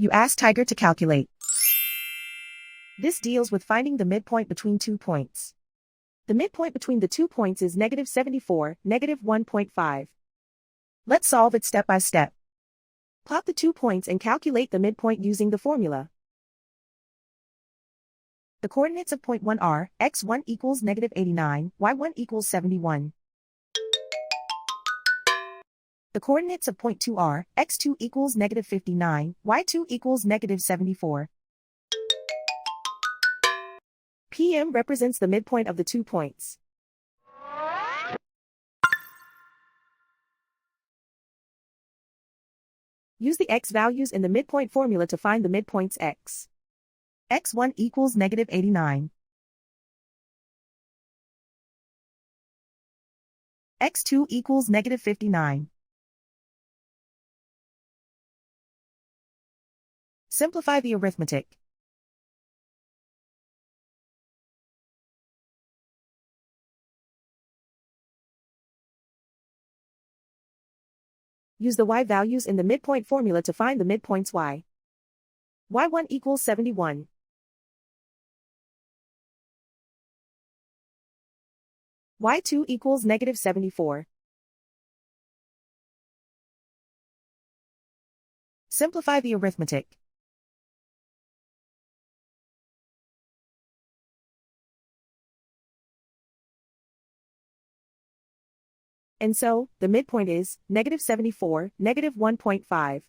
You ask Tiger to calculate. This deals with finding the midpoint between 2 points. The midpoint between the 2 points is -74, -1.5. Let's solve it step by step. Plot the 2 points and calculate the midpoint using the formula. The coordinates of point 1 are, x1 equals -89, y1 equals 71. The coordinates of point 2 are, x2 equals -59, y2 equals -74. PM represents the midpoint of the 2 points. Use the x values in the midpoint formula to find the midpoints x. x1 equals -89. x2 equals -59. Simplify the arithmetic. Use the y values in the midpoint formula to find the midpoints y. y1 equals 71. y2 equals -74. Simplify the arithmetic. And so, the midpoint is -74, -1.5.